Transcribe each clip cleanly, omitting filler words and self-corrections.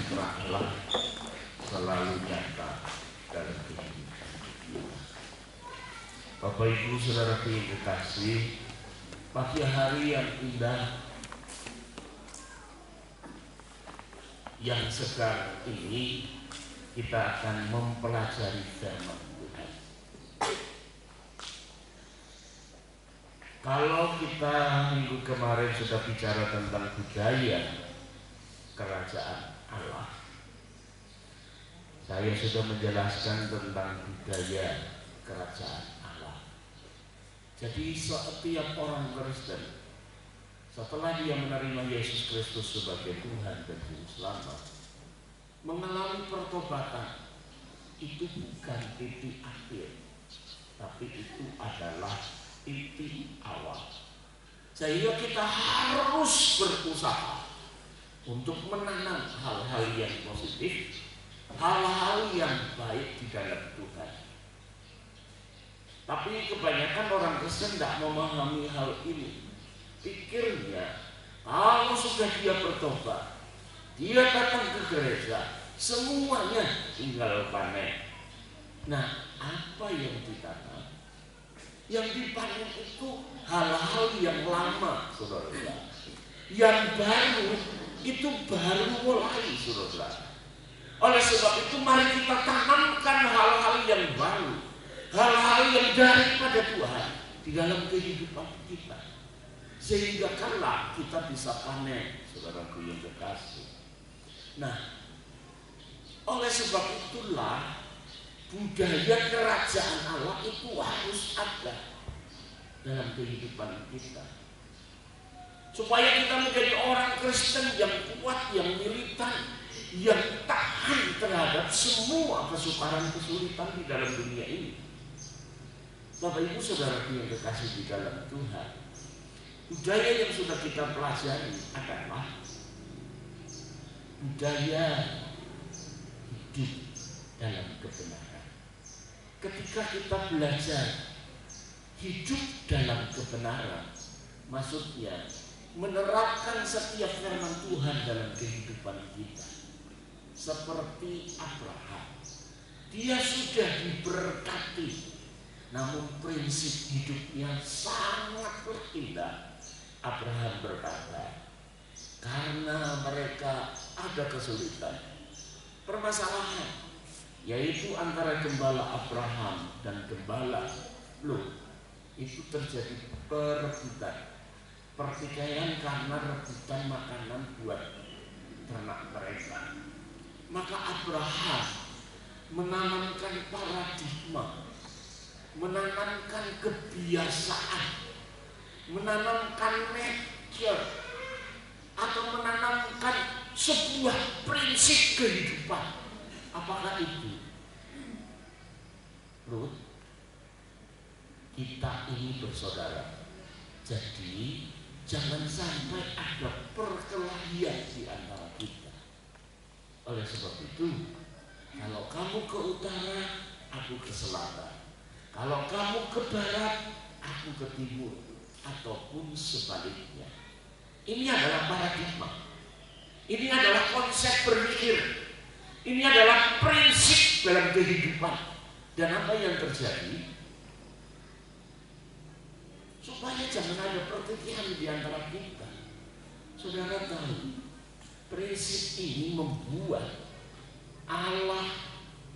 sejahtera Allah selalu nyata dalam kehidupan kita. Bapak Ibu Saudara yang kekasih, pagi hari yang indah yang sekarang ini kita akan mempelajari firman Tuhan. Kalau kita minggu kemarin sudah bicara tentang budaya kerajaan Allah, saya sudah menjelaskan tentang budaya kerajaan Allah. Jadi setiap orang Kristen setelah dia menerima Yesus Kristus sebagai Tuhan dan Juru Selamat, mengalami pertobatan, itu bukan titik akhir, tapi itu adalah titik awal. Sehingga kita harus berusaha untuk menanam hal-hal yang positif, hal-hal yang baik di dalam Tuhan. Tapi kebanyakan orang Kristen tidak memahami hal ini. Pikirnya kalau sudah dia bertobat, dia datang ke gereja, semuanya tinggal panen. Nah, apa yang ditanam? Yang dipanen itu hal-hal yang lama, saudara. Yang baru itu baru mulai, saudara. Oleh sebab itu mari kita tanamkan hal-hal yang baru, hal-hal yang daripada Tuhan di dalam kehidupan kita, sehingga kelak kita bisa panen, saudaraku yang kekasih. Nah, oleh sebab itulah budaya kerajaan Allah itu harus ada dalam kehidupan kita, supaya kita menjadi orang Kristen yang kuat, yang militan, yang tahan terhadap semua kesukaran kesulitan di dalam dunia ini. Bapak Ibu Saudara yang kekasih di dalam Tuhan, budaya yang sudah kita pelajari adalah budaya hidup dalam kebenaran. Ketika kita belajar hidup dalam kebenaran, maksudnya menerapkan setiap firman Tuhan dalam kehidupan kita. Seperti Abraham, dia sudah diberkati, namun prinsip hidupnya sangatlah indah. Abraham berkata, karena mereka ada kesulitan, permasalahan, yaitu antara gembala Abraham dan gembala Lot, itu terjadi perebutan, pertikaian karena rebutan makanan buat ternak mereka. Maka Abraham menanamkan paradigma, menanamkan kebiasaan, menanamkan nature, atau menanamkan sebuah prinsip kehidupan. Apakah itu? Ruth, kita ini bersaudara. Jadi jangan sampai ada perkelahian di antara kita. Oleh sebab itu, kalau kamu ke utara, aku ke selatan. Kalau kamu ke barat, aku ke timur, ataupun sebaliknya. Ini adalah paradigma. Ini adalah konsep berpikir. Ini adalah prinsip dalam kehidupan. Dan apa yang terjadi? Supaya jangan ada pertikaian di antara kita. Saudara tahu, prinsip ini membuat Allah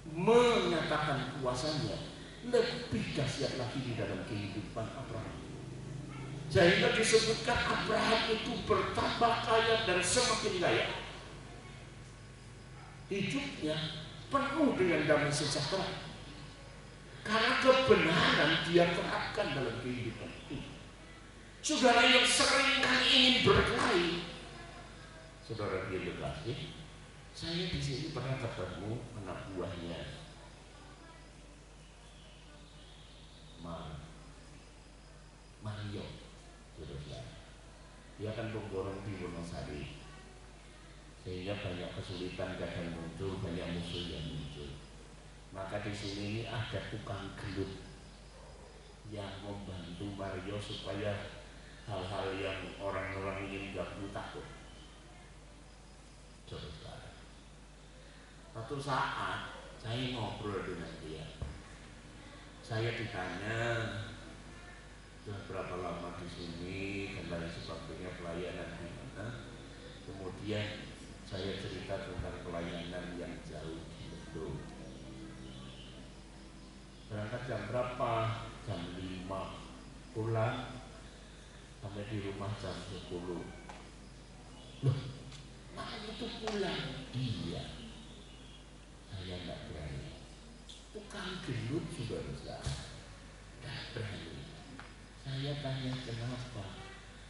menyatakan kuasanya lebih dahsyat lagi di dalam kehidupan Abraham. Sehingga disebutkan Abraham itu bertambah kaya dan semakin kaya. Hidupnya penuh dengan damai sejahtera, karena kebenaran dia terapkan dalam kehidupan ini. Saudara yang sering kali ingin berkelahi, saudara dia berkelahi. Saya di sini pernah ketemu anak buahnya Mario, saudara. Dia akan berborong di Wonosari, sehingga banyak kesulitan kadang muncul, banyak musuh yang muncul. Maka di sini ada tukang gelut yang membantu Mario supaya hal-hal yang orang-orang ingin ganggu takut. Saudara, Satu saat saya ngobrol dengan dia. Saya ditanya, sudah berapa lama di sini dan lain sebagainya, pelayanan di mana. Kemudian saya cerita tentang pelayanan yang jauh di Indo. Berangkat jam berapa? Jam 5, pulang sampai di rumah jam 10. Loh, malam itu pulang? Iya. Saya nggak berani. Tukang gendut juga bisa. Nggak berani. Saya tanya kenapa?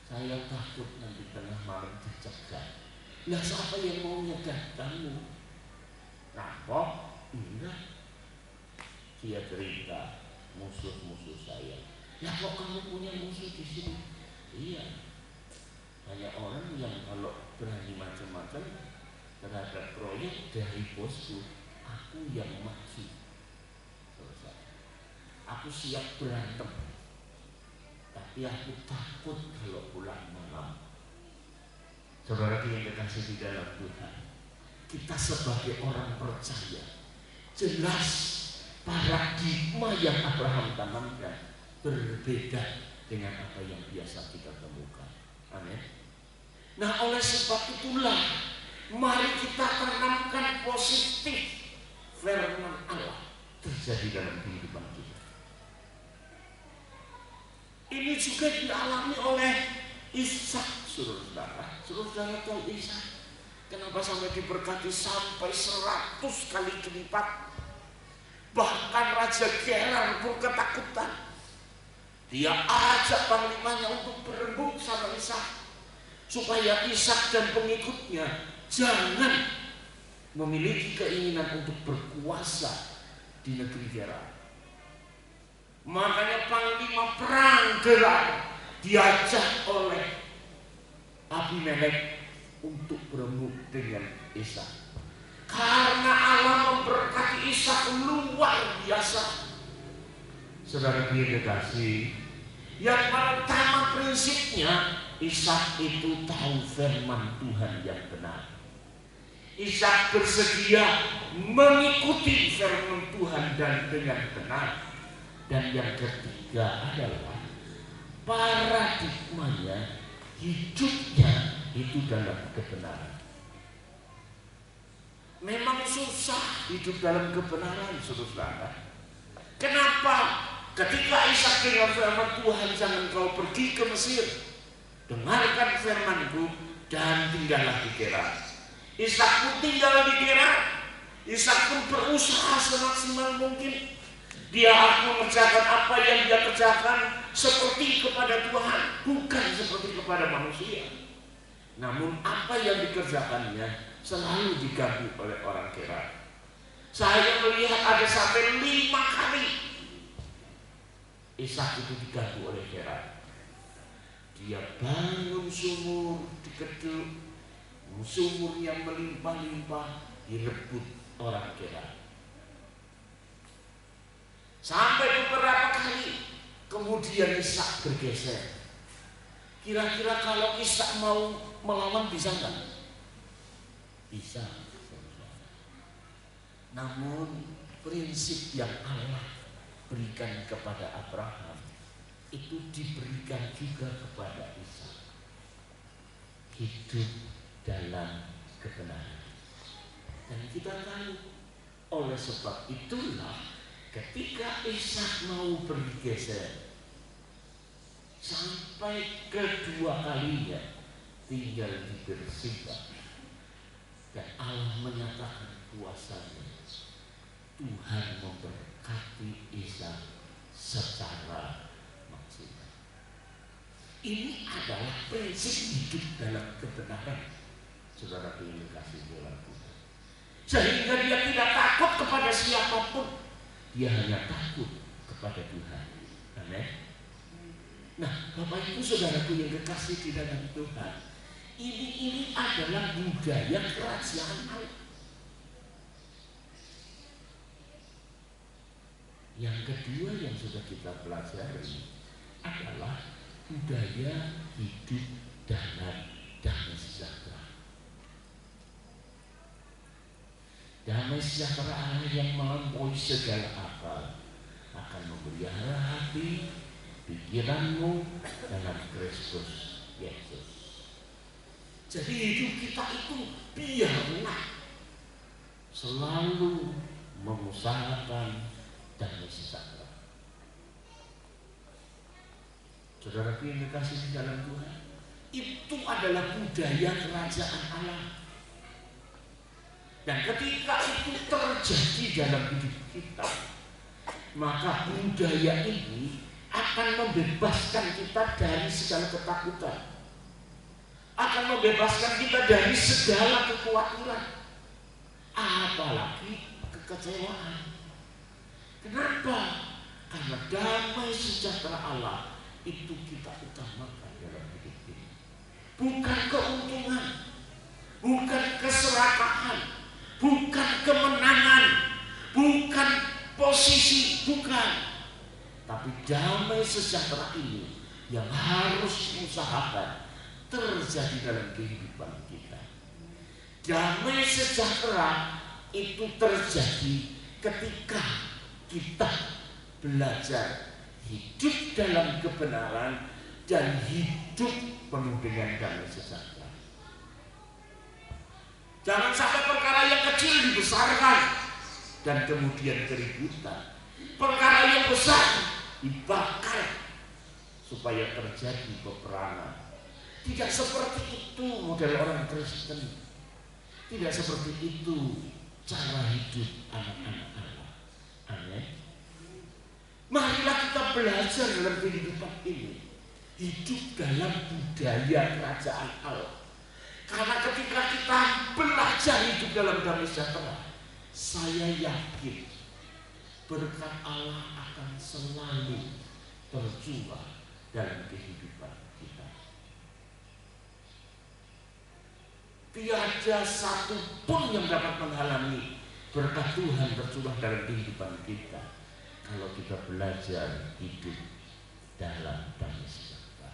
Saya takut nanti tengah malam dicegat. Lah siapa yang mau nyegat kamu? Rampok? Enggak. Dia cerita musuh-musuh saya. Ya kok kamu punya musuh di sini? Iya. Banyak orang yang kalau berani macam-macam terhadap proyek dari bosku, aku yang maju. Selesai. Aku siap berantem, tapi aku takut kalau pulang malam. Saudara yang dikasih di dalam Tuhan, kita sebagai orang percaya, jelas paradigma yang Abraham tanamkan berbeda dengan apa yang biasa kita temukan. Amin. Nah, oleh sebab itulah mari kita tanamkan positif firman Allah terjadi dalam kehidupan kita. Ini juga dialami oleh Ishak, saudara. Saudara tahu Ishak kenapa sampai diberkati sampai 100 kali lipat? Bahkan Raja Gerar pun ketakutan. Dia ajak panglimanya untuk berembuk sama Ishak, supaya Ishak dan pengikutnya jangan memiliki keinginan untuk berkuasa di negeri Gerar. Makanya panglima perang Gerar diajak oleh Abimelek untuk berembuk dengan Ishak. Karena Allah memberkati Ishak luar biasa. Saudara dikasih, yang pertama prinsipnya Ishak itu tahu firman Tuhan yang benar. Ishak bersedia mengikuti firman Tuhan dan dengan benar. Dan yang ketiga adalah paradigmanya, hidupnya itu dalam kebenaran. Memang susah hidup dalam kebenaran, saudara. Kenapa? Ketika Ishak dengar firman Tuhan, jangan kau pergi ke Mesir, dengarkan firmanku dan tinggallah di Gerar. Ishak pun tinggal di Gerar. Ishak pun berusaha semaksimal mungkin. Dia mengerjakan apa yang dia kerjakan seperti kepada Tuhan, bukan seperti kepada manusia. Namun apa yang dikerjakannya selalu diganggu oleh orang Gerar. Saya melihat ada sampai 5 kali Ishak itu diganggu oleh Gerar. Dia bangun sumur, dikeduk, sumur yang melimpah-limpah direbut orang Gerar. Sampai beberapa kali kemudian Ishak bergeser. Kira-kira kalau Ishak mau melawan bisa nggak? Bisa. Namun prinsip yang Allah berikan kepada Abraham itu diberikan juga kepada Ishak. Hidup dalam kebenaran. Dan kita tahu, oleh sebab itulah ketika Ishak mau bergeser sampai kedua kalinya tinggal di Berseba, dan Allah menyatakan kuasanya, Tuhan memberkati Ishak secara maksimal. Ini adalah prinsip hidup dalam kebenaran, saudara yang dikasihi dalam Tuhan. Sehingga dia tidak takut kepada siapapun, dia hanya takut kepada Tuhan. Amin. Nah, Bapak Ibu saudaraku yang kekasih di dalam Tuhan, ini adalah budaya kerajaan Allah. Yang kedua yang sudah kita pelajari adalah budaya hidup dalam damai sejahtera. Damai sejahtera Allah yang melampaui segala akal akan memelihara hati, pikiranmu dalam Kristus Yesus. Jadi hidup kita itu biarlah selalu mengusahakan damai sejahtera. Saudara yang dikasih di dalam Tuhan, itu adalah budaya kerajaan Allah. Dan ketika itu terjadi dalam hidup kita, maka budaya ini akan membebaskan kita dari segala ketakutan, akan membebaskan kita dari segala kekhawatiran, apalagi kekecewaan. Kenapa? Karena damai sejahtera Allah itu kita utamakan dalam hidup ini. Bukan keuntungan, bukan keserakahan, bukan kemenangan, bukan posisi, bukan. Tapi damai sejahtera ini yang harus diusahakan terjadi dalam kehidupan kita. Damai sejahtera itu terjadi ketika kita belajar hidup dalam kebenaran dan hidup penuh dengan damai sejahtera. Jangan sampai perkara yang kecil dibesarkan dan kemudian keributan. Perkara yang besar dibakar supaya terjadi peperangan. Tidak seperti itu model orang Kristen. Tidak seperti itu cara hidup anak-anak Allah. Amin. Marilah kita belajar dalam kehidupan ini, hidup dalam budaya kerajaan Allah. Karena ketika kita belajar hidup dalam damai sejahtera, saya yakin berkat Allah akan selalu tercurah dalam kehidupan kita. Tiada satu pun yang dapat menghalangi berkat Tuhan tercurah dalam kehidupan kita kalau kita belajar hidup dalam damai sejahtera.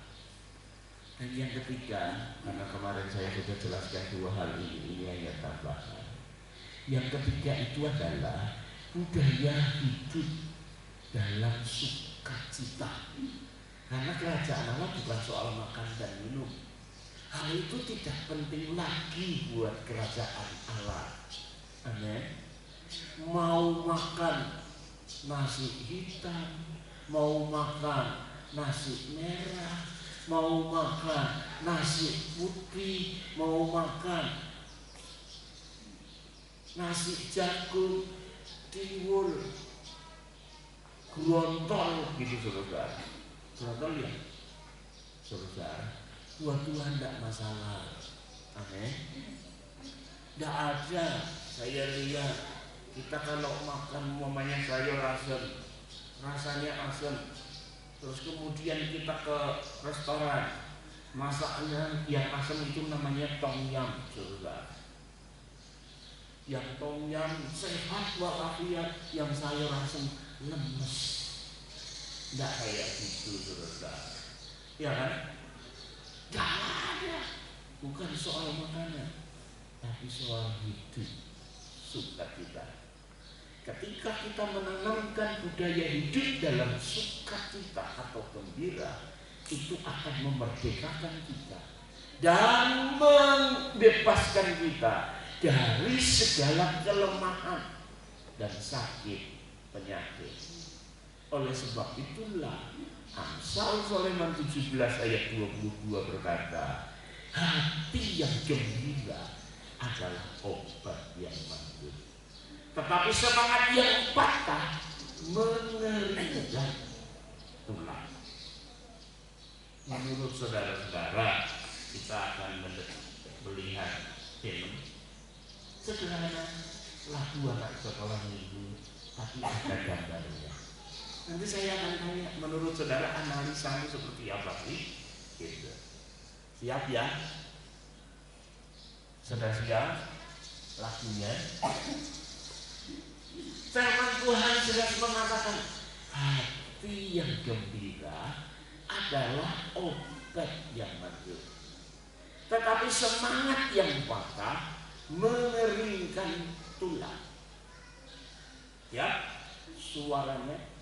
Dan yang ketiga, karena kemarin saya sudah jelaskan dua hal ini hanya tambahan. Yang ketiga itu adalah budaya hidup dalam sukacita. Karena kerajaan Allah bukan soal makan dan minum. Hal itu tidak penting lagi buat kerajaan Allah. Amin. Mau makan nasi hitam, mau makan nasi merah, mau makan nasi putih, mau makan nasi jagung, tiwul, grontol gitu saudara. Grontol ya saudara, buat Tuhan tidak masalah. Amin. Tidak ada. Saya lihat kita kalau makan umpamanya sayur asam, rasanya asam, terus kemudian kita ke restoran, masaknya yang asam itu namanya tom yum saudara. Yang tom yum sehat walafiat, yang sayur asam lemes. Tidak kayak gitu saudara. Ya kan? Tidak ada. Bukan soal makanan, tapi soal hidup sukacita. Ketika kita menanamkan budaya hidup dalam sukacita atau gembira, itu akan memerdekakan kita dan membebaskan kita dari segala kelemahan dan sakit penyakit. Oleh sebab itulah Amsal Sulaiman 17 ayat 22 berkata, hati yang gembira adalah obat yang manjur, tetapi semangat yang patah mengeringkan tulang. Menurut saudara-saudara, kita akan melihat film sederhana, lagu anak sekolah minggu, tapi ada gambarnya. Nanti saya akan tanya, menurut saudara analisamu seperti apa sih? Gitu. Siap ya? Sudah siap lagunya? Firman Tuhan sudah mengatakan hati yang gembira adalah obat yang manjur, tetapi semangat yang patah mengeringkan tulang. Ya, suaranya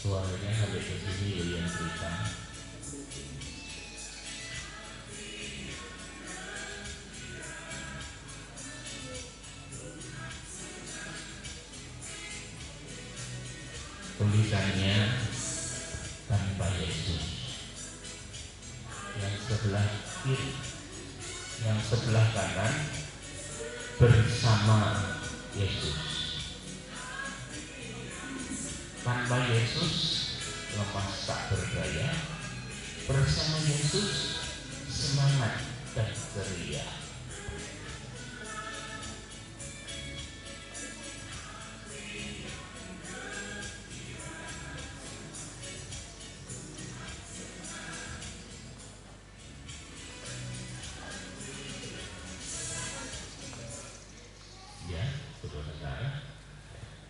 suaranya sampai ke sini William cerita. Tulisannya tanpa Yesus. Yang sebelah kiri, yang sebelah kanan bersama Yesus. Tanpa Yesus lemas tak berdaya, bersama Yesus semangat dan ceria. Ya, saudara-saudara,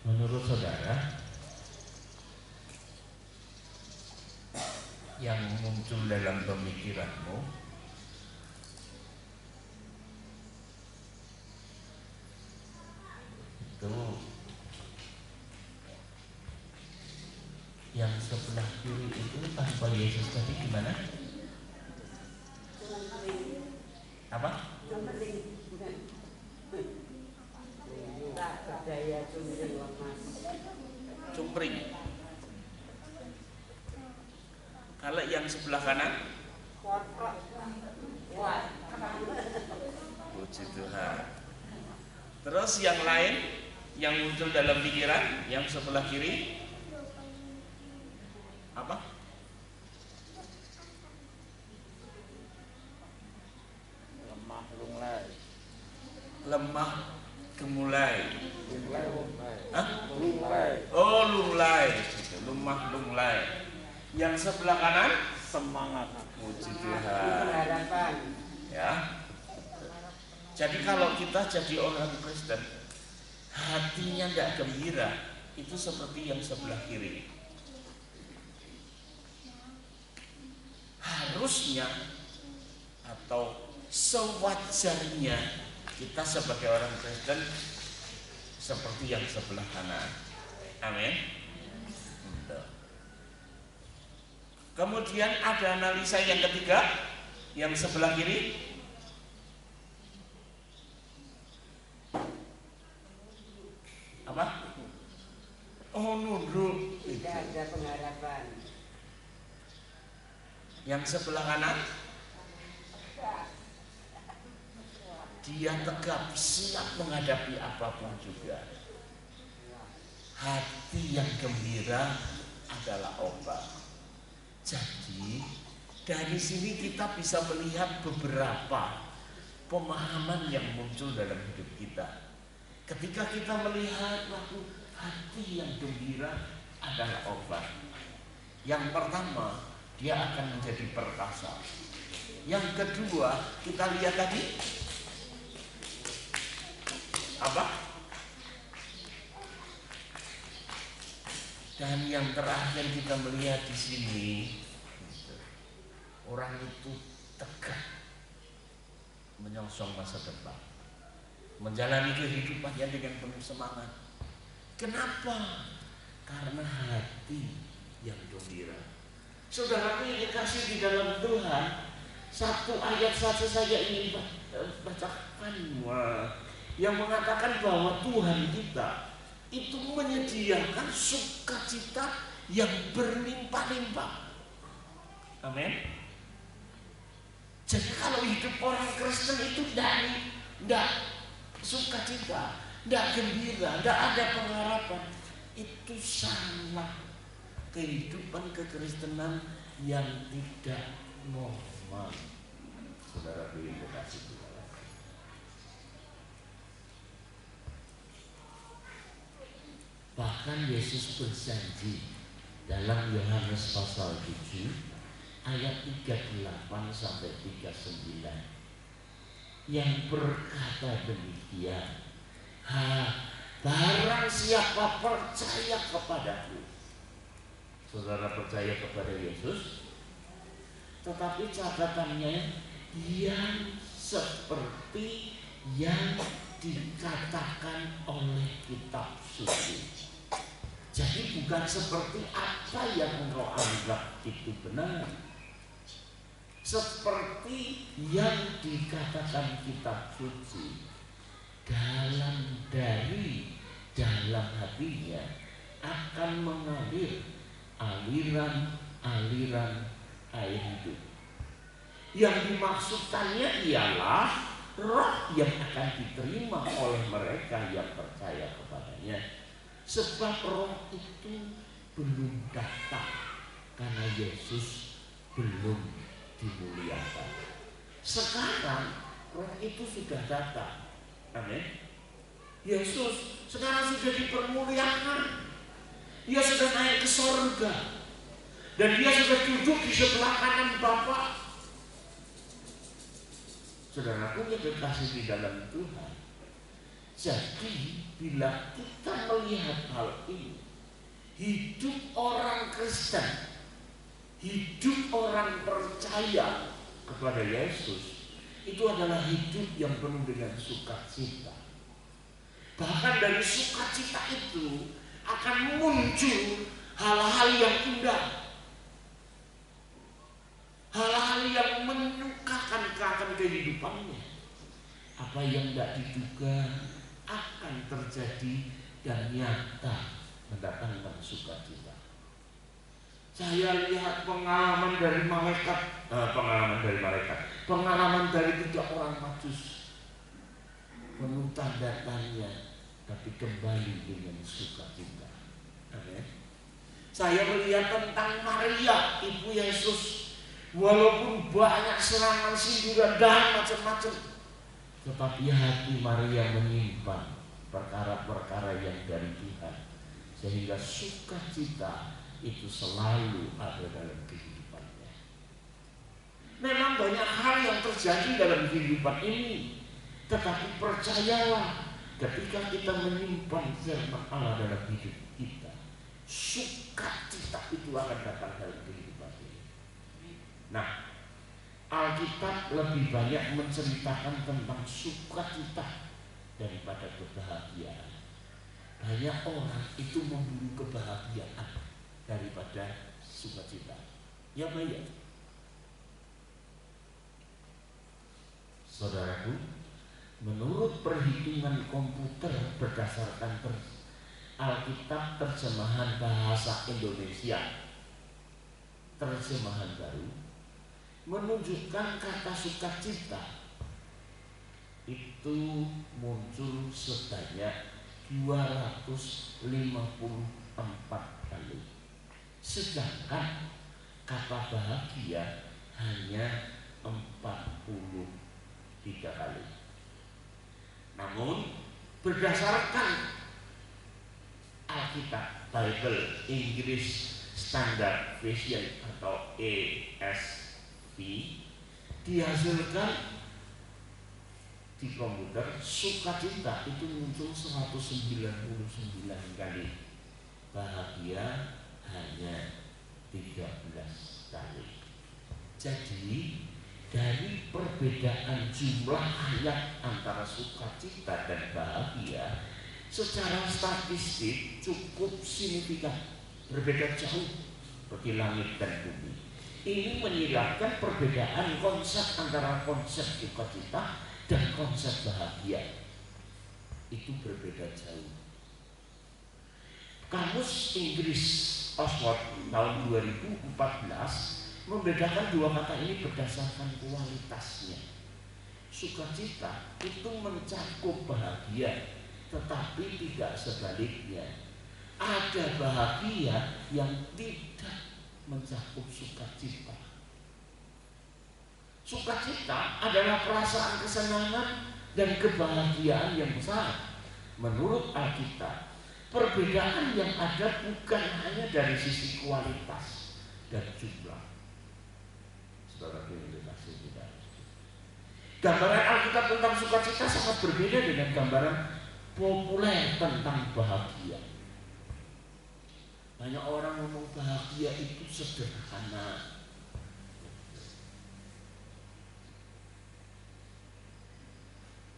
menurut saudara yang muncul dalam pemikiranmu itu yang sebelah kiri itu tanpa Yesus tadi gimana? Apa? Cumpring. Kalau yang sebelah kanan, puji Tuhan. Terus yang lain yang muncul dalam pikiran, yang sebelah kiri, apa? Lemah lunglai. Lemah gemulai. Hah? Lunglai. Oh, lunglai. Lemah lunglai. Yang sebelah kanan Semangat. puji Tuhan. Ya. Jadi kalau kita jadi orang Kristen, hatinya nggak gembira, itu seperti yang sebelah kiri. Harusnya atau sewajarnya kita sebagai orang Kristen seperti yang sebelah kanan. Amin. Kemudian ada analisa yang ketiga, yang sebelah kiri. Apa? Oh, nunduk. Tidak ada pengharapan. Yang sebelah kanan, dia tegap, siap menghadapi apapun juga. Hati yang gembira adalah obat. Jadi dari sini kita bisa melihat beberapa pemahaman yang muncul dalam hidup kita. Ketika kita melihat waktu hati yang gembira adalah obat. Yang pertama, dia akan menjadi perkasa. Yang kedua, kita lihat tadi apa? Dan yang terakhir kita melihat di sini, orang itu tegak menyongsong masa depan, menjalani kehidupannya dengan penuh semangat. Kenapa? Karena hati yang gembira. Saudaraku yang dikasih di dalam Tuhan, satu ayat saja saya ingin bacakan, yang mengatakan bahwa Tuhan kita itu menyediakan sukacita yang berlimpah-limpah. Amin. Jadi kalau hidup orang Kristen itu tidak sukacita, tidak gembira, tidak ada pengharapan, itu salah. Kehidupan kekristenan yang tidak normal. Saudara pilih kasih Tuhan. Bahkan Yesus berjanji dalam Yohanes pasal 7 ayat 38 sampai 39 yang berkata demikian, barang siapa percaya kepadaku. Saudara percaya kepada Yesus, tetapi catatannya yang seperti yang dikatakan oleh kitab suci. Jadi bukan seperti apa yang engkau anggap itu benar, seperti yang dikatakan kitab suci. Dari dalam hatinya akan mengalir aliran-aliran air hidup. Yang dimaksudkannya ialah roh yang akan diterima oleh mereka yang percaya kepadanya. Sebab roh itu belum datang karena Yesus belum dimuliakan. Sekarang roh itu sudah datang. Amin. Yesus sekarang sudah dipermuliakan. Dia sudah naik ke surga dan dia sudah duduk di sebelah kanan Bapa. Saudaraku yang kekasih di dalam Tuhan, jadi bila kita melihat hal ini, hidup orang Kristen, hidup orang percaya kepada Yesus, itu adalah hidup yang penuh dengan sukacita. Bahkan dari sukacita itu akan muncul hal-hal yang indah, hal-hal yang menyukakan akan kehidupannya. Apa yang tidak diduga akan terjadi dan nyata mendatangkan sukacita. Saya lihat pengalaman dari tiga orang Majus, penuh tanda tanya, tapi kembali dengan sukacita. Amin. Saya melihat tentang Maria, ibu Yesus, walaupun banyak serangan sindiran dan macam-macam, tetapi hati Maria menyimpan perkara-perkara yang dari Tuhan, sehingga sukacita itu selalu ada dalam kehidupannya. Memang banyak hal yang terjadi dalam kehidupan ini, tetapi percayalah, ketika kita menyimpan firman Allah dalam hidup kita, sukacita itu akan datang dalam kehidupan ini. Nah, Alkitab lebih banyak menceritakan tentang sukacita daripada kebahagiaan. Banyak orang itu memburu kebahagiaan daripada sukacita. Ya baik. Saudaraku, menurut perhitungan komputer berdasarkan Alkitab terjemahan bahasa Indonesia, terjemahan baru, menunjukkan kata sukacita itu muncul sebanyak 254 kali, sedangkan kata bahagia hanya 43 kali. Namun berdasarkan Alkitab Bible English Standard Version atau ESV, dihasilkan di komputer, sukacita itu muncul 199 kali, bahagia hanya 13 kali. Jadi dari perbedaan jumlah ayat antara sukacita dan bahagia secara statistik cukup signifikan, berbeda jauh seperti langit dan bumi. Ini menyiratkan perbedaan konsep antara konsep sukacita dan konsep bahagia. Itu berbeda jauh. Kamus Inggris Oxford tahun 2014 membedakan dua kata ini berdasarkan kualitasnya. Sukacita itu mencakup bahagia, tetapi tidak sebaliknya. Ada bahagia yang tidak mencakup sukacita. Sukacita adalah perasaan kesenangan dan kebahagiaan yang besar. Menurut Alkitab, perbedaan yang ada bukan hanya dari sisi kualitas dan jumlah. Saudara kasih tidak. Gambaran Alkitab tentang sukacita sangat berbeda dengan gambaran populer tentang bahagia. Banyak orang ngomong bahagia itu sederhana.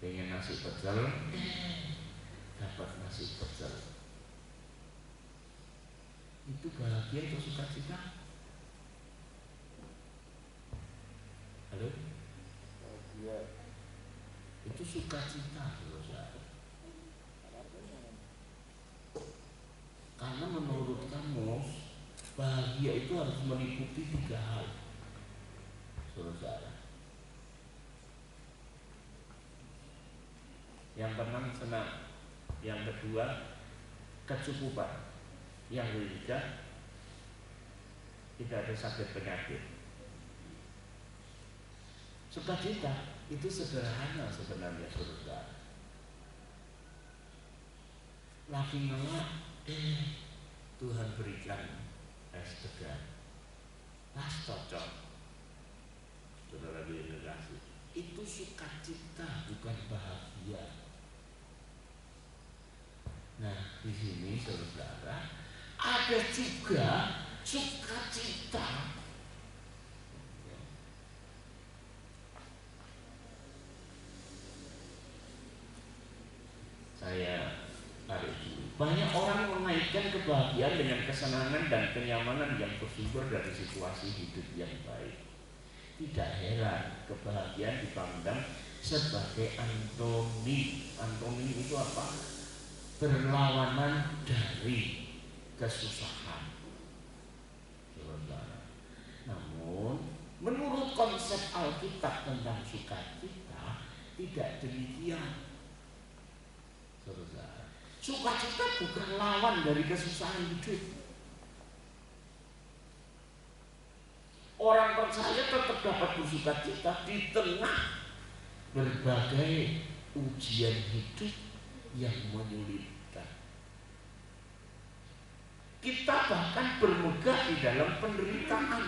Pengen nasi pecel, dapat nasi pecel. Itu bahagia atau sukacita? Halo? Bahagia. Itu sukacita, saudara. Karena menurut kamus, bahagia itu harus meliputi 3 hal, saudara. Yang pertama senang, yang kedua kecukupan, yang ketiga tidak ada sakit penyakit. Sukacita itu sederhana sebenarnya, saudara. Lagi ngelak, Tuhan berikan es degan, pas cocok, saudara dikasih. Itu sukacita, bukan bahagia. Nah, di sini saudara ada juga sukacita. Saya tarik dulu. Banyak orang mengaitkan kebahagiaan dengan kesenangan dan kenyamanan yang bersumber dari situasi hidup yang baik. Tidak heran kebahagiaan dipandang sebagai antoni. Antoni itu apa? Berlawanan dari kesusahan. Namun menurut konsep Alkitab tentang sukacita tidak demikian. Saudara, sukacita bukan lawan dari kesusahan hidup. Orang percaya tetap dapat bersukacita di tengah berbagai ujian hidup yang menyulitkan. Kita bahkan bermegah di dalam penderitaan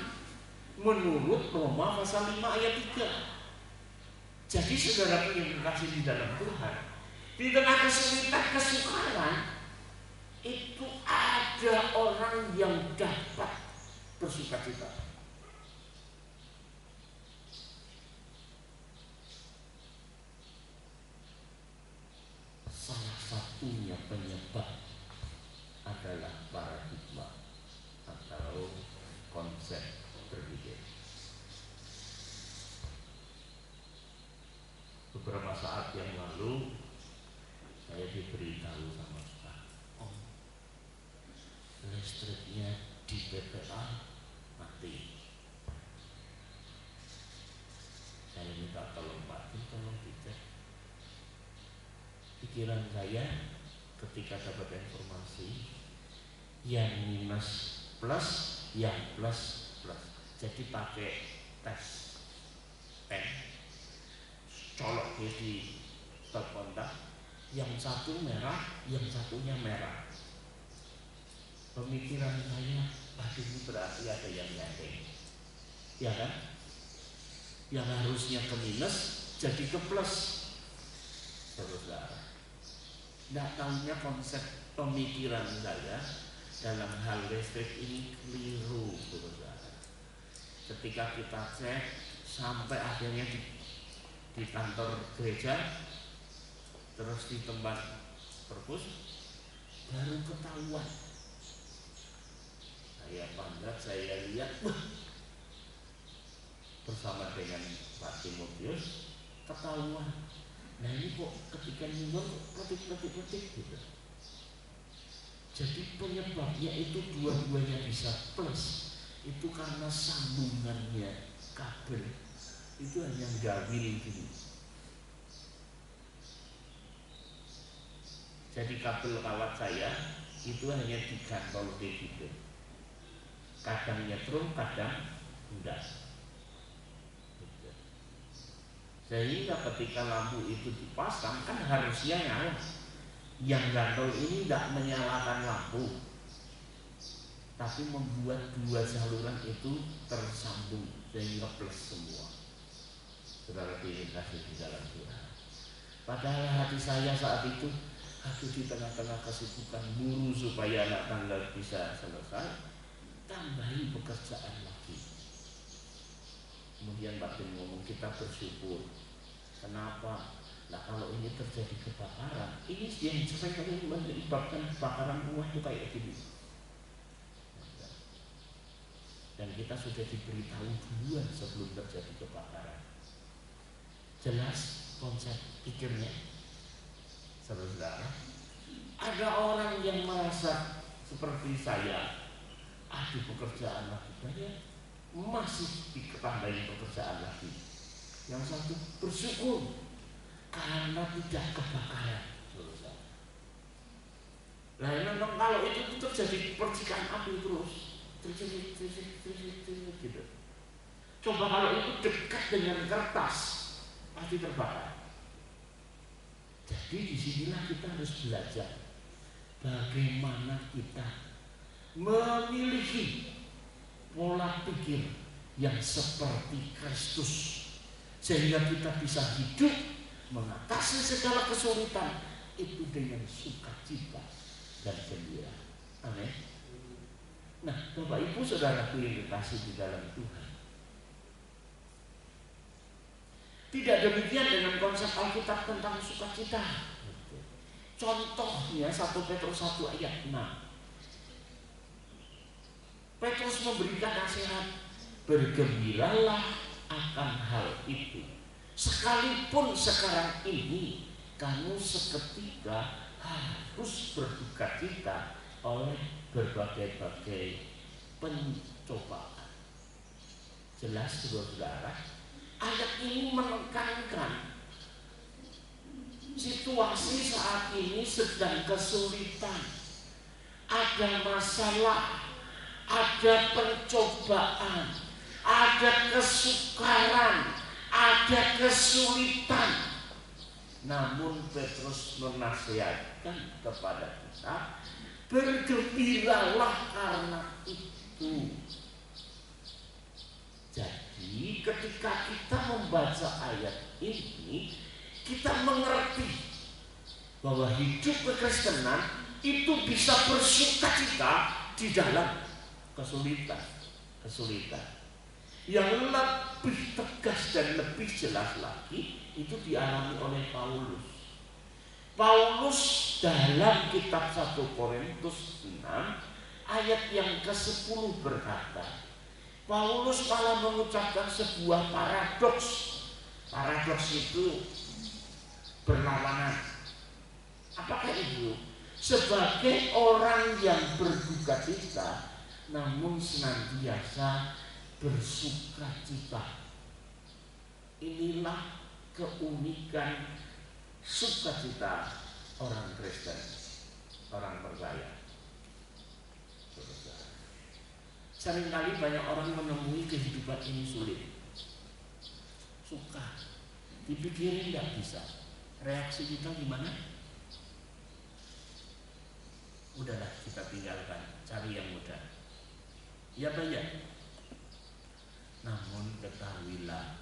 menurut Roma pasal 5 ayat 3. Jadi saudara yang dikasih di dalam Tuhan, di tengah kesulitan, kesukaran, itu ada orang yang dapat bersukacita. Salah satunya penyebab adalah paradigma atau konsep berpikir. Beberapa saat yang lalu saya diberitahu sama Ustaz, listriknya di PPA mati. Saya minta tolong Pak, tolong dicek. Pikiran saya ketika dapat informasi yang minus plus, yang plus plus. Jadi pakai tes pen, colok di kontak, yang satu merah, yang satunya merah. Pemikiran saya, aduh ini berarti ada yang nyaring, ya kan? Yang harusnya ke minus jadi ke plus, saudara. Nggak tahunya konsep pemikiran saya dalam hal listrik ini keliru, saudara. Ketika kita cek sampai akhirnya di kantor gereja, terus di tempat perpus, baru ketahuan. Saya pandang, saya lihat, bersama dengan Pak Timotius, ketahuan. Nah ini kok ketika nyumbang ketik gitu. Jadi penyebabnya itu dua-duanya bisa plus, itu karena sambungannya kabel itu hanya gawil gini. Jadi kabel kawat saya itu hanya digantol kayak gitu. Kadang nyetrum, kadang enggak. Sehingga ketika lampu itu dipasang kan harusnya nyala. Yang gantol ini tidak menyalakan lampu, tapi membuat dua saluran itu tersambung sehingga plus semua. Saudara dikasih di dalam Tuhan. Padahal hati saya saat itu, aduh, di tengah-tengah kesibukan guru supaya anak tangga bisa selesai, tambahin pekerjaan lagi. Kemudian batin ngomong, kita bersyukur. Kenapa? Nah, kalau ini terjadi kebakaran, ini yang sering kali menyebabkan kebakaran rumah itu kayak gini. Dan kita sudah diberitahu duluan sebelum terjadi kebakaran. Jelas konsep pikirnya, saudara. Ada orang yang merasa seperti saya, aduh pekerjaan lagi banyak, masih ditambahin pekerjaan lagi. Yang satu bersyukur karena tidak kebakaran. Nah, memang kalau itu terjadi percikan api terus, terjadi gitu. Coba kalau itu dekat dengan kertas, pasti terbakar. Jadi disinilah kita harus belajar bagaimana kita memiliki pola pikir yang seperti Kristus, sehingga kita bisa hidup mengatasi segala kesulitan itu dengan sukacita dan gembira. Amin. Nah, Bapak Ibu Saudaraku yang dikasih di dalam Tuhan, tidak demikian dengan konsep Alkitab tentang sukacita. Contohnya 1 Petrus 1 ayat 6. Petrus memberikan nasihat, bergembiralah akan hal itu. Sekalipun sekarang ini kamu seketika harus berduka cita oleh berbagai-bagai pencobaan. Jelas, saudara, ayat ini menekankan situasi saat ini sedang kesulitan, ada masalah, ada pencobaan, ada kesukaran, ada kesulitan. Namun Petrus menasihatkan kepada kita, bergembiralah karena itu. Jadi ketika kita membaca ayat ini, kita mengerti bahwa hidup kekristenan itu bisa bersukacita di dalam kesulitan. Yang lebih tegas dan lebih jelas lagi itu dialami oleh Paulus. Paulus dalam kitab 1 Korintus 6 ayat yang ke-10 berkata, Paulus malah mengucapkan sebuah paradoks. Paradoks itu berlawanan. Apakah itu? Sebagai orang yang berduka cita, namun senantiasa bersuka cita. Inilah keunikan sukacita orang Kristen, orang percaya. Seringkali banyak orang menemui kehidupan ini sulit, suka, dipikirin nggak bisa. Reaksi kita gimana? Udahlah, kita tinggalkan, cari yang mudah. Ya banyak. Namun ketahuilah,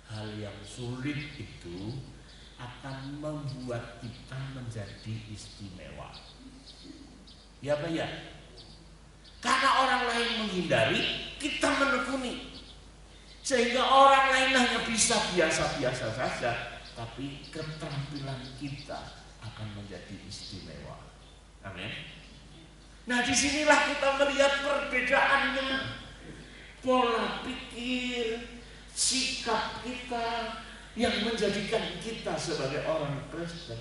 hal yang sulit itu akan membuat kita menjadi istimewa. Ya banyak. Karena orang lain menghindari, kita menekuni. Sehingga orang lain hanya bisa biasa-biasa saja, tapi keterampilan kita akan menjadi istimewa. Amin. Nah, disinilah kita melihat perbedaannya. Pola pikir, sikap kita yang menjadikan kita sebagai orang Kristen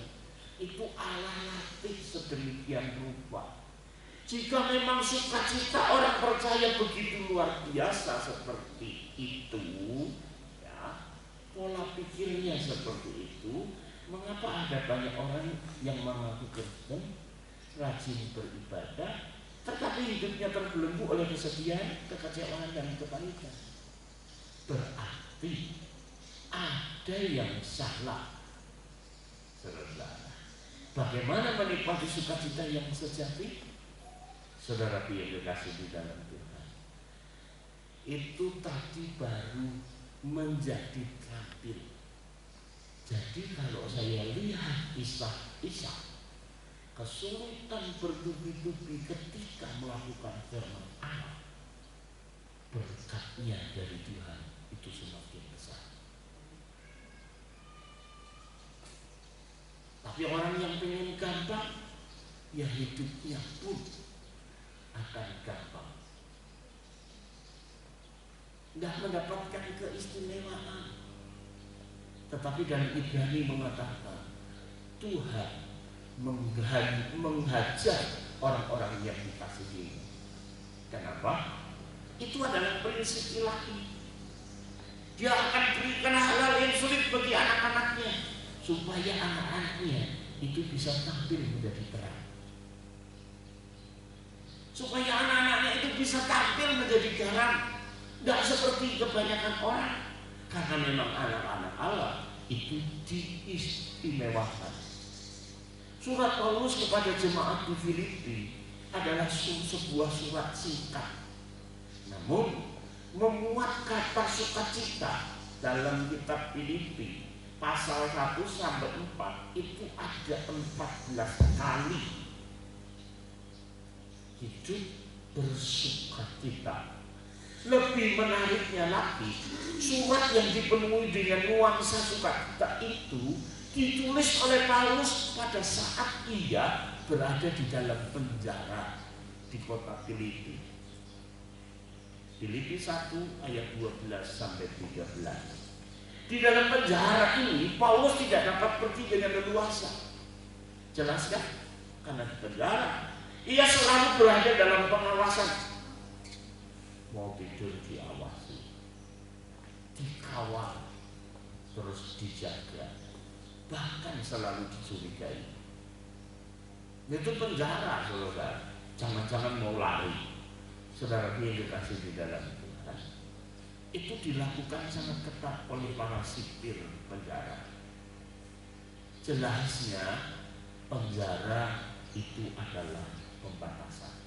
itu Allah latih sedemikian rupa. Jika memang sukacita orang percaya begitu luar biasa seperti itu, ya, pola pikirnya seperti itu, mengapa ada banyak orang yang mengaku Kristen, rajin beribadah, tetapi hidupnya terbelenggu oleh kesedihan, kekecewaan, dan kepahitan? Berarti ada yang salah. Saudara, bagaimana menikmati sukacita yang sejati? Saudara yang dikasih di dalam Tuhan, itu tadi baru menjadi terampil. Jadi kalau saya lihat Ishak kesulitan bertubi-tubi ketika melakukan firman Allah, berkatnya dari Tuhan itu semakin besar. Tapi orang yang pengen gampang, ya hidupnya pun akan gampang, tidak mendapatkan keistimewaan. Tetapi dalam Ibrani mengatakan Tuhan menghajar orang-orang yang dikasihi. Kenapa? Itu adalah prinsip ilahi. Dia akan berikan hal-hal yang sulit bagi anak-anaknya, supaya anak-anaknya itu bisa tampil menjadi terang, supaya anak-anaknya itu bisa tampil menjadi garam. Tidak seperti kebanyakan orang, karena memang anak-anak Allah itu diistimewakan. Surat Paulus kepada jemaat di Filipi adalah sebuah surat singkat, namun memuat kata sukacita. Dalam kitab Filipi pasal 1 sampai 4 itu ada 14 kali hidup bersukacita. Lebih menariknya lagi, surat yang dipenuhi dengan nuansa sukacita itu ditulis oleh Paulus pada saat ia berada di dalam penjara di kota Filipi. Filipi 1 ayat 12 sampai 13. Di dalam penjara ini Paulus tidak dapat pergi dengan leluasa. Jelas kan? Karena di penjara ia selalu berada dalam pengawasan. Mau tidur diawasi, dikawal, terus dijaga, bahkan selalu dicurigai. Itu penjara, saudara. Jangan-jangan mau lari. Saudara yang dikasih di dalam Tuhan, itu dilakukan sangat ketat oleh para sipir penjara. Jelasnya penjara itu adalah pembatasan.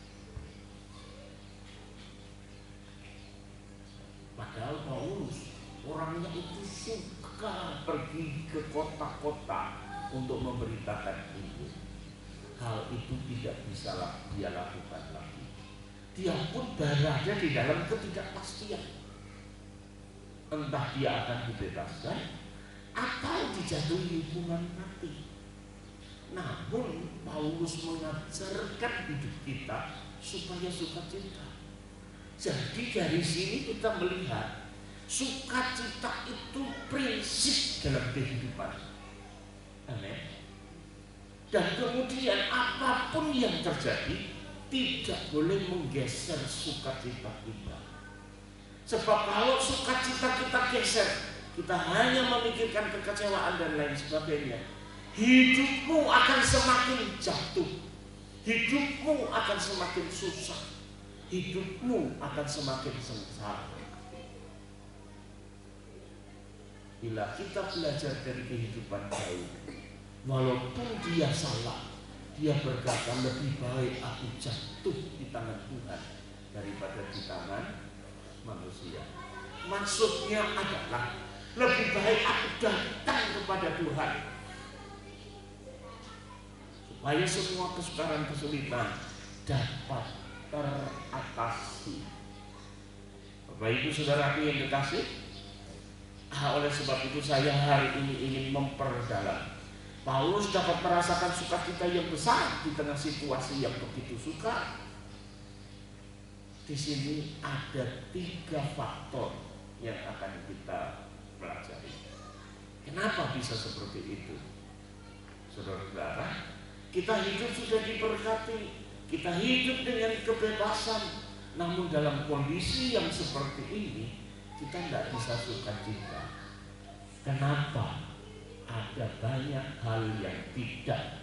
Padahal Paulus orangnya itu suka pergi ke kota-kota untuk memberitakan itu. Hal itu tidak bisa dia lakukan lagi. Dia pun berada di dalam ketidakpastian. Entah dia akan dibebaskan atau dijatuhi hukuman mati. Namun Paulus mengajarkan hidup kita supaya sukacita. Jadi dari sini kita melihat sukacita itu prinsip dalam kehidupan. Amin. Dan kemudian apapun yang terjadi tidak boleh menggeser sukacita kita. Sebab kalau sukacita kita geser, kita hanya memikirkan kekecewaan dan lain sebagainya, hidupmu akan semakin jatuh, hidupmu akan semakin susah, hidupmu akan semakin sengsara. Bila kita belajar dari kehidupan Daud, walaupun dia salah, dia berkata lebih baik aku jatuh di tangan Tuhan daripada di tangan manusia. Maksudnya adalah lebih baik aku datang kepada Tuhan supaya semua kesukaran kesulitan dapat teratasi. Bapak Ibu Saudara yang dikasih, oleh sebab itu saya hari ini ingin memperdalam. Paulus dapat merasakan sukacita yang besar di tengah situasi yang begitu sukar. Di sini ada 3 faktor yang akan kita pelajari. Kenapa bisa seperti itu? Saudara-saudara, kita hidup sudah diberkati, kita hidup dengan kebebasan. Namun dalam kondisi yang seperti ini, kita tidak bisa sukacita. Kenapa? Ada banyak hal yang tidak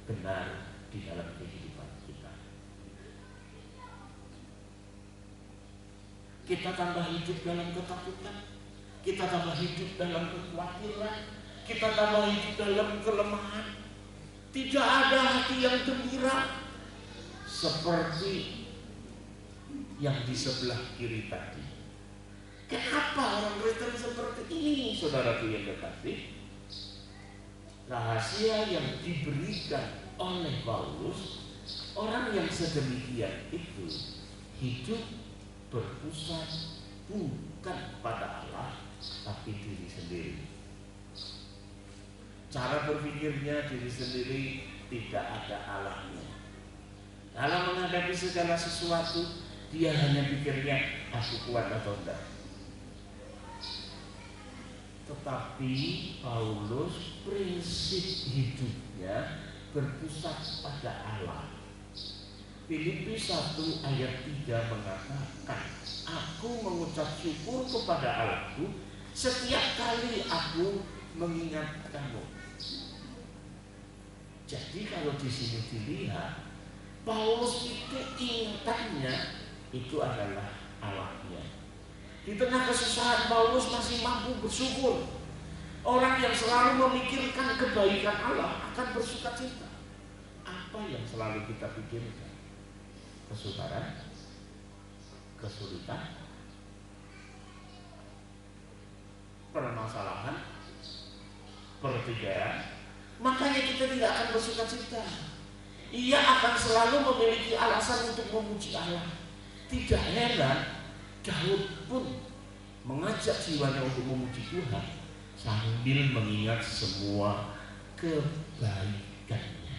benar di dalam kehidupan kita. Kita tambah hidup dalam ketakutan, kita tambah hidup dalam kekhawatiran, kita tambah hidup dalam kelemahan. Tidak ada hati yang gembira seperti yang di sebelah kiri tadi. Kenapa orang Kristen seperti ini, saudaraku yang kekasih? Rahasia yang diberikan oleh Paulus, orang yang sedemikian itu hidup berpusat bukan pada Allah, tapi diri sendiri. Cara berpikirnya diri sendiri, tidak ada Allahnya. Dalam menghadapi segala sesuatu, dia hanya pikirnya aku kuat atau enggak. Tetapi Paulus prinsip hidupnya berpusat pada Allah. Filipi 1 ayat 3 mengatakan, aku mengucap syukur kepada Allahku setiap kali aku mengingat kamu. Jadi kalau di sini dilihat, Paulus itu ingatannya itu adalah Allahnya. Di tengah kesusahan Paulus masih mampu bersyukur. Orang yang selalu memikirkan kebaikan Allah akan bersukacita. Apa yang selalu kita pikirkan? Kesukaran, kesulitan, permasalahan, pertikaian. Makanya kita tidak akan bersukacita. Ia akan selalu memiliki alasan untuk memuji Allah. Tidak heran Daud pun mengajak jiwanya untuk memuji Tuhan sambil mengingat semua kebaikannya.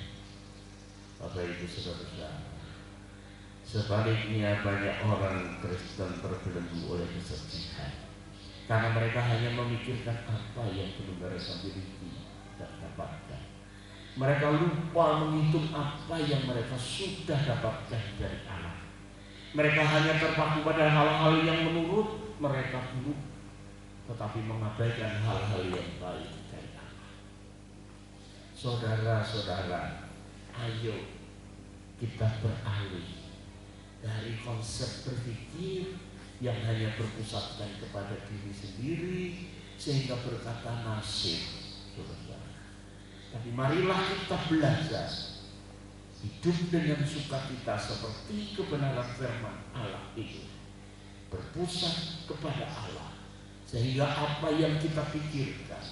Bapak Ibu Saudara-saudara, sebaliknya banyak orang Kristen terbelenggu oleh kesedihan karena mereka hanya memikirkan apa yang belum mereka miliki dan dapatkan. Mereka lupa menghitung apa yang mereka sudah dapatkan dari Allah. Mereka hanya terpaku pada hal-hal yang menurut mereka buruk, tetapi mengabaikan hal-hal yang baik dari Allah. Saudara-saudara, ayo kita beralih dari konsep berpikir yang hanya berpusatkan kepada diri sendiri sehingga berkata nasib, saudara. Tapi marilah kita belajar hidup dengan sukacita seperti kebenaran firman Allah itu, berpusat kepada Allah, sehingga apa yang kita pikirkan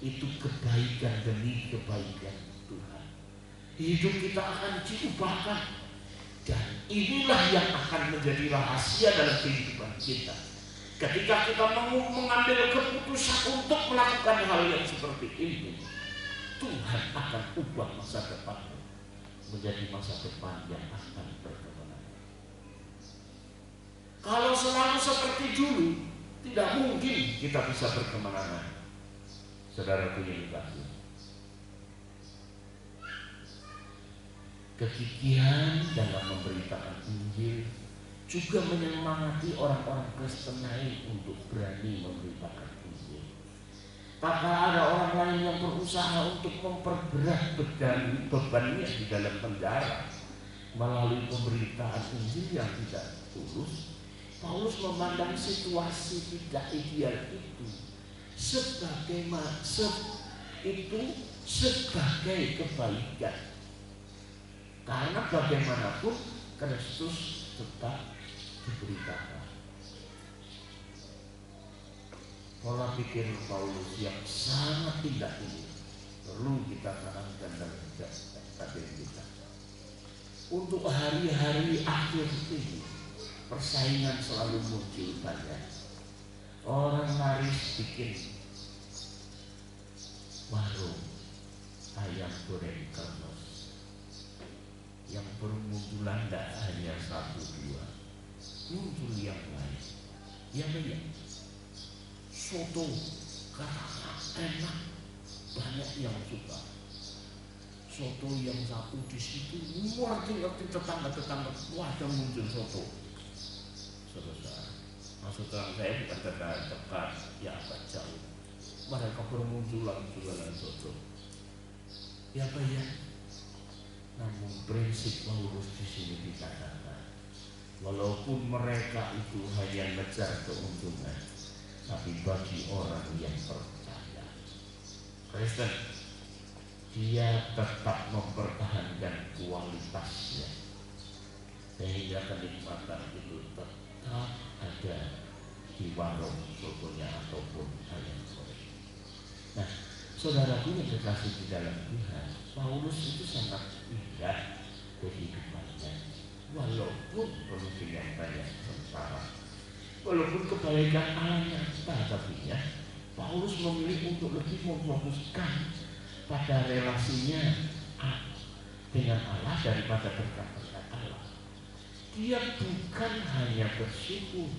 itu kebaikan demi kebaikan Tuhan. Hidup kita akan diubahkan, dan inilah yang akan menjadi rahasia dalam kehidupan kita. Ketika kita mengambil keputusan untuk melakukan hal yang seperti ini, Tuhan akan ubah masa depan menjadi masa depan yang akan berkemenangan. Kalau selalu seperti dulu, tidak mungkin kita bisa berkemenangan. Saudaraku yang dikasihi, kegigihan dalam memberitakan Injil juga menyemangati orang-orang Kristen lain untuk berani memberitakan Injil. Tak ada orang lain yang berusaha untuk memperberat bebannya di dalam penjara melalui pemberitaan Injil yang tidak tulus. Paulus memandang situasi tidak ideal itu sebagai kebaikan, karena bagaimanapun Kristus tetap diberitakan. Pola pikir Paulus yang sangat indah ini perlu kita tanamkan dalam hati kita. Untuk hari-hari akhir ini, persaingan selalu muncul banyak. Orang laris bikin warung ayam goreng kermes yang bermunculan tidak hanya 1-2, muncul yang lain. Yang banyak soto, katakan enak, banyak yang suka. soto yang satu di situ, ngerti tetangga-tetangga, wah ada muncul soto. Saudara, maksud saya bukan tekan, ya agak jauh. Mereka bermunculan jualan soto. Ya apa ya? Namun prinsip Paulus di sini dikatakan, walaupun mereka itu hanya ngejar keuntungan, tapi bagi orang yang percaya, Kristen, dia tetap mempertahankan kualitasnya sehingga kenikmatan itu tetap ada di warung sotonya ataupun ayam goreng. Nah, saudaraku yang kekasih di dalam Tuhan, Paulus itu sangat indah kehidupannya, walaupun penuh dengan banyak sengsara, walaupun kebaikan Allah nyata, tapi ya Paulus memilih untuk lebih memfokuskan pada relasinya dengan Allah daripada berkat-berkat Allah. Dia bukan hanya bersyukur,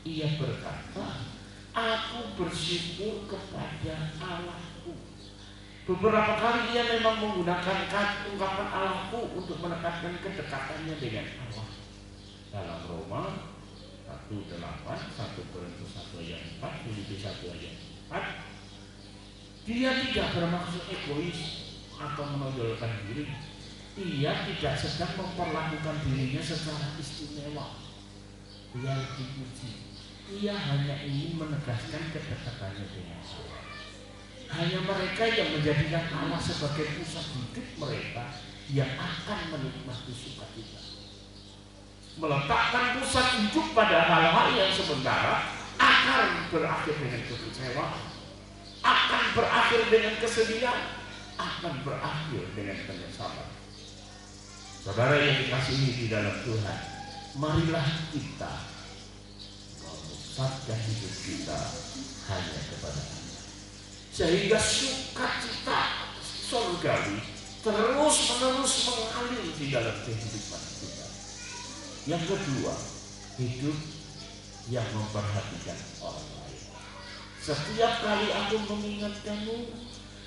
ia berkata, aku bersyukur kepada Allahku. Beberapa kali ia memang menggunakan ungkapan Allahku untuk menekankan kedekatannya dengan Allah. Dalam Roma 1:8, 1 Korintus 1 ayat 4, Filipi 1 ayat 4, dia tidak bermaksud egois atau menonjolkan diri. Ia tidak sedang memperlakukan dirinya secara istimewa. Ia dipuji. Ia hanya ingin menegaskan kedekatannya dengan Allah. Hanya mereka yang menjadikan Allah sebagai pusat hidup mereka yang akan menikmati sukacita. Meletakkan pusat hidup pada hal-hal yang sementara akan berakhir dengan kekecewaan, akan berakhir dengan kesedihan, akan berakhir dengan penyesalan. Saudara yang dikasihi di dalam Tuhan, marilah kita memusatkan hidup kita hanya kepada Allah, sehingga sukacita surgawi terus-menerus mengalir di dalam kehidupan kita. Yang kedua, hidup yang memperhatikan orang lain. Setiap kali aku mengingat kamu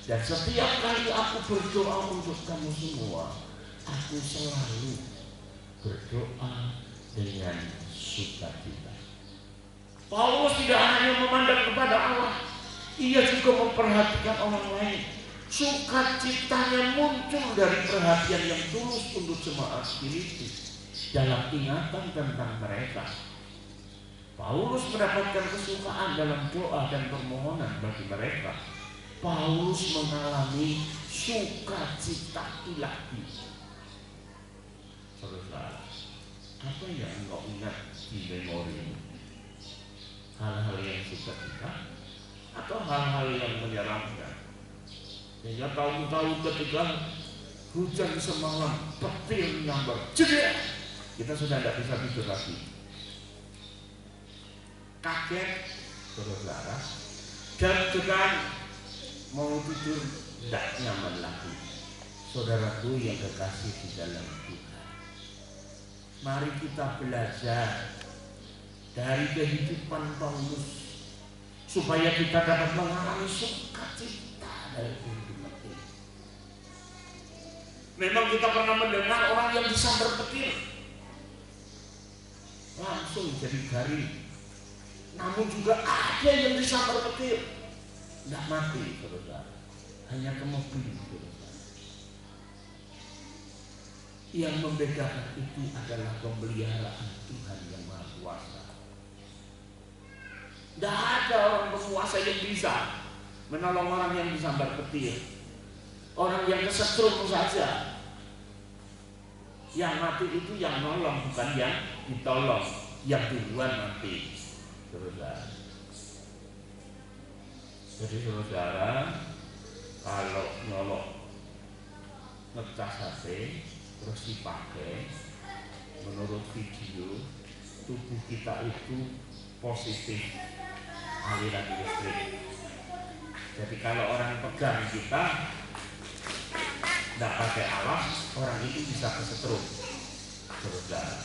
dan setiap kali aku berdoa untuk kamu semua, aku selalu berdoa dengan sukacita. Paulus tidak hanya memandang kepada Allah, ia juga memperhatikan orang lain. Sukacitanya muncul dari perhatian yang tulus untuk jemaat Filipi dalam ingatan tentang mereka. Paulus mendapatkan kesukaan dalam doa dan permohonan bagi mereka. Paulus mengalami sukacita ilahi. Saudara, apa yang engkau ingat di memorimu? Hal-hal yang sukacita atau hal-hal yang menyeramkan? Sehingga tahu-tahu ketika hujan semalam, petir nyambar, jedek, kita sudah tidak bisa tidur lagi. Kaget, saudara, deg-degan, mau tidur tidak nyaman lagi. Saudaraku yang kekasih di dalam Tuhan, mari kita belajar dari kehidupan Paulus supaya kita dapat mengalami sukacita dari kehidupan ini. Memang kita pernah mendengar orang yang disambar petir langsung jadi garing, namun juga ada yang disambar petir tidak mati, saudara, hanya ke mobil, saudara. Yang membedakan itu adalah pemeliharaan Tuhan yang Maha Kuasa. Tidak ada orang berkuasa yang bisa menolong orang yang disambar petir. Orang yang kesetrum saja. Yang mati itu yang nolong, bukan yang ditolong. Yang duluan mati, saudara. Jadi saudara, kalau nyolok ngecas HP terus dipakai, menurut video tubuh kita itu positif aliran listrik. Jadi kalau orang pegang kita tidak pakai alas, orang itu bisa kesetrum, saudara.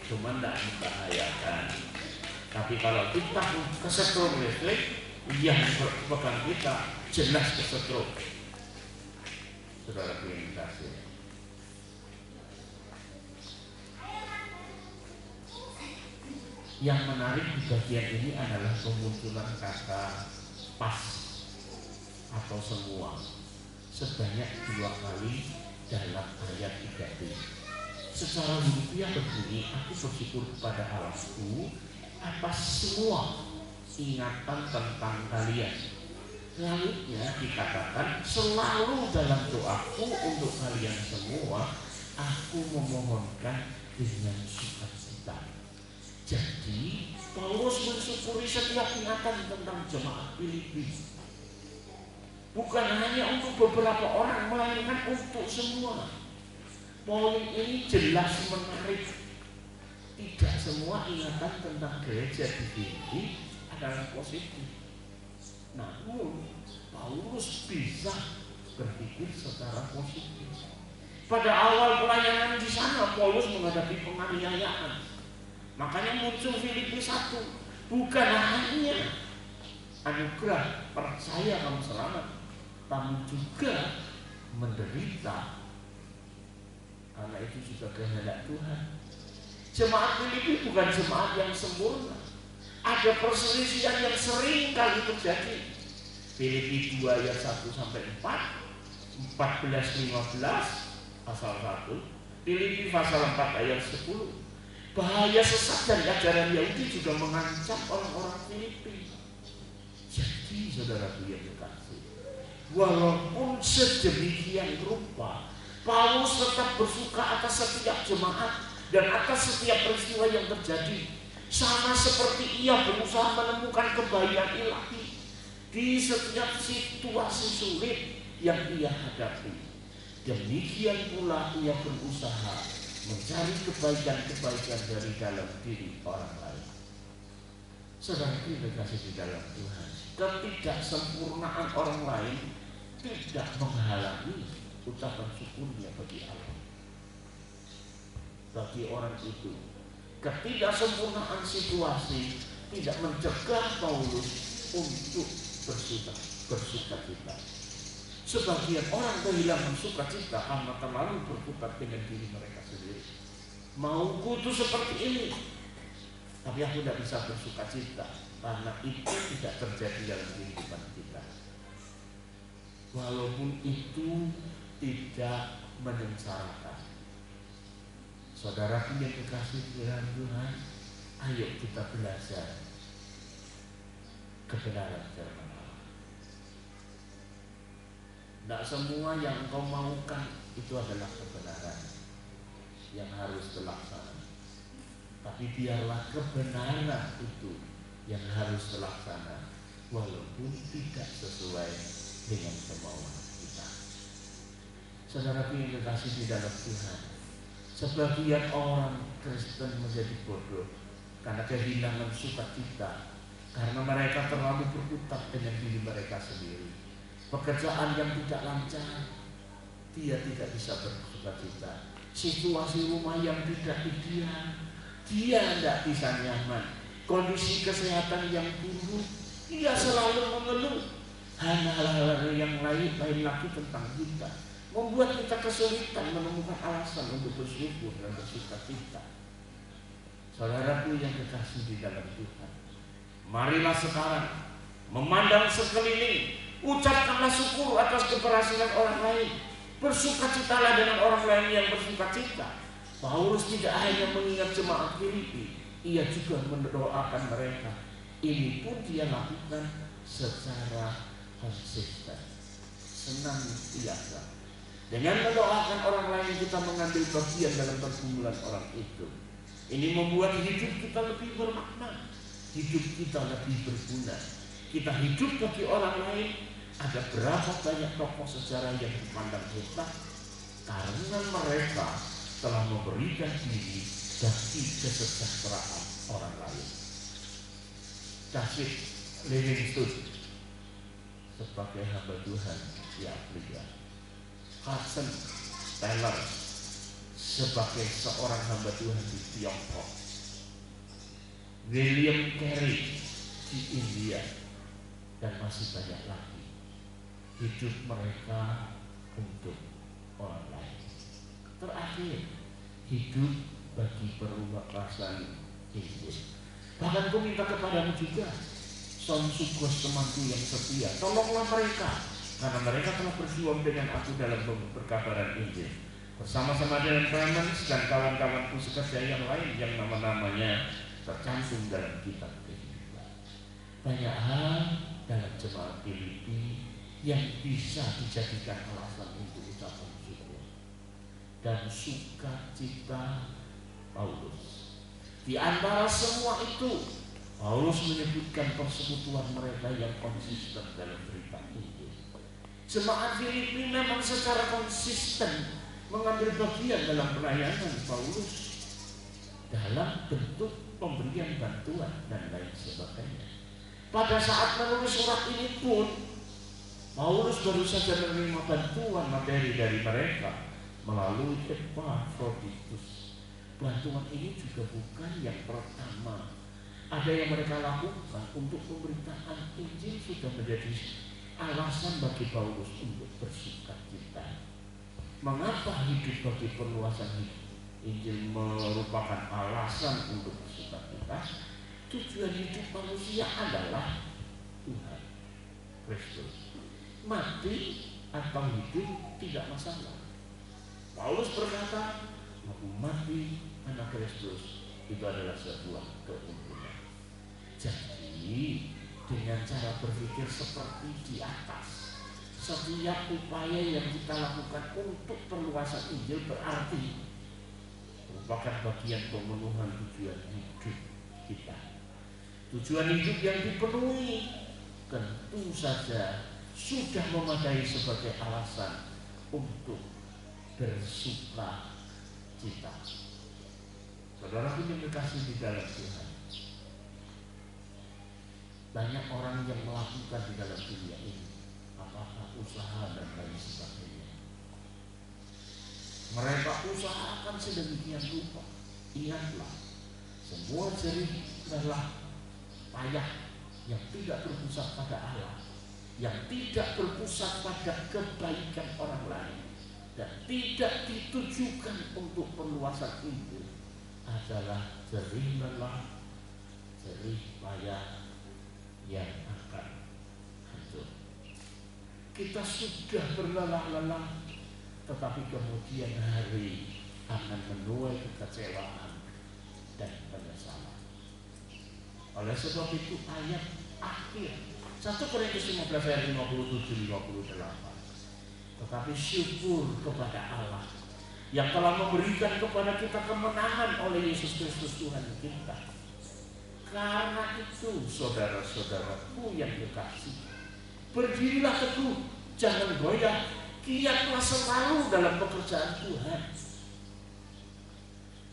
Cuman tidak membahayakan. Tapi kalau kita kesetrum listrik, yang pegang kita jelas kesetrum. Saudara yang kasih. Yang menarik di bagian ini adalah kemunculan kata pas atau semua sebanyak 2 kali dalam ayat 3b. Secara hurufiyah berbunyi, aku bersyukur kepada Allahku atas semua ingatan tentang kalian. Selanjutnya dikatakan, selalu dalam doaku untuk kalian semua, aku memohonkan dengan sukacita. Jadi Paulus mensyukuri setiap ingatan tentang jemaat Filipi. Bukan hanya untuk beberapa orang, melainkan untuk semua. Poin ini jelas menarik. Tidak semua ingatan tentang gereja di Filipi adalah positif. Namun Paulus bisa berpikir secara positif. Pada awal pelayanan di sana Paulus menghadapi penganiayaan. Makanya muncul Filipi 1. Bukan hanya anugerah percaya kamu selamat, namun juga menderita. Karena itu juga kehendak Tuhan. Jemaat Filipi bukan jemaat yang sempurna. Ada perselisihan yang sering kali terjadi. Filipi 2 ayat 1 sampai 4, 14-15 pasal 1, Filipi pasal 4 ayat 10. Bahaya sesat dan ajaran Yahudi juga mengancam orang-orang Filipi. Jadi saudara yang dikasih, walaupun sedemikian rupa, Paulus tetap bersuka atas setiap jemaat dan atas setiap peristiwa yang terjadi. Sama seperti ia berusaha menemukan kebaikan ilahi di setiap situasi sulit yang ia hadapi. Demikian pula ia berusaha mencari kebaikan-kebaikan dari dalam diri orang lain. Saudara dikasih di dalam Tuhan, ketidaksempurnaan orang lain tidak menghalangi ucapan syukurnya bagi Allah. Bagi orang itu, ketidaksempurnaan situasi tidak mencegah Paulus untuk bersukacita. Sebagian orang kehilangan sukacita karena terlalu berkutat dengan diri mereka sendiri. Mauku itu seperti ini, tapi aku tidak bisa bersukacita karena itu tidak terjadi dalam kehidupan kita. Walaupun itu tidak menyengsarakan. Saudara yang dikasih Tuhan, ayo kita belajar kebenaran firman Allah. Tidak semua yang engkau maukan itu adalah kebenaran yang harus terlaksana. Tapi biarlah kebenaran itu yang harus terlaksana, walaupun tidak sesuai dengan kemauan kita. Saudara yang dikasih di dalam Tuhan, sebagian orang Kristen menjadi bodoh karena kehilangan sukacita, karena mereka terlalu berkutat dengan diri mereka sendiri. Pekerjaan yang tidak lancar, dia tidak bisa bersukacita. Situasi rumah yang tidak ideal, dia tidak bisa nyaman. Kondisi kesehatan yang buruk, dia selalu mengeluh. Hal-hal yang lain lagi tentang kita membuat kita kesulitan menemukan alasan untuk bersyukur dan bersukacita. Saudaraku yang dikasih di dalam Tuhan, marilah sekarang memandang sekeliling, ucapkanlah syukur atas keberhasilan orang lain, bersukacitalah dengan orang lain yang bersukacita. Paulus tidak hanya mengingat jemaat Filipi, ia juga mendoakan mereka. Ini pun dia lakukan secara konsisten, senantiasa. Dengan mendoakan orang lain, kita mengambil bagian dalam pergumulan orang itu. Ini membuat hidup kita lebih bermakna, hidup kita lebih berguna. Kita hidup bagi orang lain. Ada berapa banyak tokoh sejarah yang dipandang hebat karena mereka telah memberikan diri bagi kesejahteraan orang lain. David Livingstone sebagai hamba Tuhan di Afrika, Hudson Taylor sebagai seorang hamba Tuhan di Tiongkok, William Carey di India, dan masih banyak lagi. Hidup mereka untuk orang lain. Terakhir, hidup bagi perluasan Injil. Bahkan aku minta kepadamu juga, Son Sugos temanku yang setia, tolonglah mereka, karena mereka telah berjuang dengan aku dalam perkabaran Injil, bersama-sama dengan Clemens dan kawan-kawanku sekerja yang lain yang nama-namanya tercantum dalam kitab kehidupan. Banyak hal dalam jemaat Filipi yang bisa dijadikan alasan untuk ucapan syukur dan sukacita Paulus. Di antara semua itu, Paulus menyebutkan persekutuan mereka yang konsisten dalam berita Injil. Jemaat Filipi memang secara konsisten mengambil bagian dalam pelayanan Paulus dalam bentuk pemberian bantuan dan lain sebagainya. Pada saat menulis surat ini pun, Paulus baru saja menerima bantuan materi dari mereka melalui Epaphroditus. Bantuan ini juga bukan yang pertama. Ada yang mereka lakukan untuk pemberitaan Injil sudah menjadi alasan bagi Paulus untuk bersukacita. Mengapa hidup bagi perluasan Injil merupakan alasan untuk bersukacita? Tujuan hidup manusia adalah Tuhan Kristus. Mati atau hidup tidak masalah. Paulus berkata, aku mati karena Kristus itu adalah sebuah keuntungan. Jadi dengan cara berpikir seperti di atas, setiap upaya yang kita lakukan untuk perluasan Injil berarti merupakan bagian pemenuhan tujuan hidup kita. Tujuan hidup yang dipenuhi tentu saja sudah memadai sebagai alasan untuk bersuka cita. Saudaraku yang dikasih di dalam Tuhan, banyak orang yang melakukan di dalam dunia ini apakah usaha dan lain sebagainya. Mereka usahakan sedemikian rupa. Ingatlah, semua jerih adalah payah yang tidak berpusat pada Allah, yang tidak berpusat pada kebaikan orang lain, dan tidak ditujukan untuk perluasan Injil adalah jerih lelah, jerih payah yang akan hancur. Kita sudah berlelah-lelah, tetapi kemudian hari akan menuai kekecewaan dan penyesalan. Oleh sebab itu ayat akhir 1 Korintus 15 ayat 57-58, tetapi syukur kepada Allah yang telah memberikan kepada kita kemenangan oleh Yesus Kristus Tuhan kita. Karena itu saudara-saudaraku yang dikasihi, berdirilah teguh, jangan goyah, giatlah selalu dalam pekerjaan Tuhan.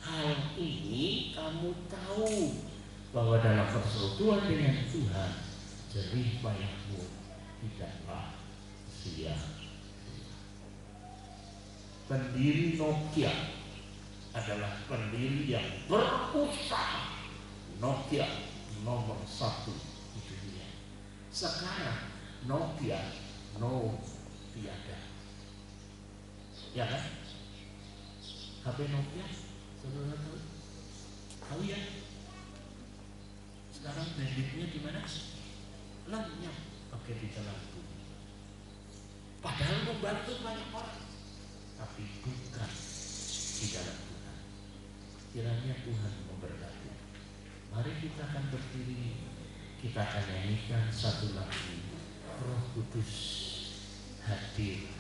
Hal ini kamu tahu bahwa dalam persekutuan dengan Tuhan, jerih payahmu tidaklah sia-sia. Pendiri Nokia adalah pendiri yang berusaha. Nokia nomor 1 di dunia. Sekarang Nokia tiada. Ya kan? HP Nokia, saudara tahu? Tahu ya? Sekarang banditnya di mana? Lenyap pakai di dalam bumi. Padahal membantu banyak orang, tapi bukan di dalam Tuhan. Kiranya Tuhan memberkati. Mari kita akan berdiri, kita akan nyanyikan satu lagu, Roh Kudus hadir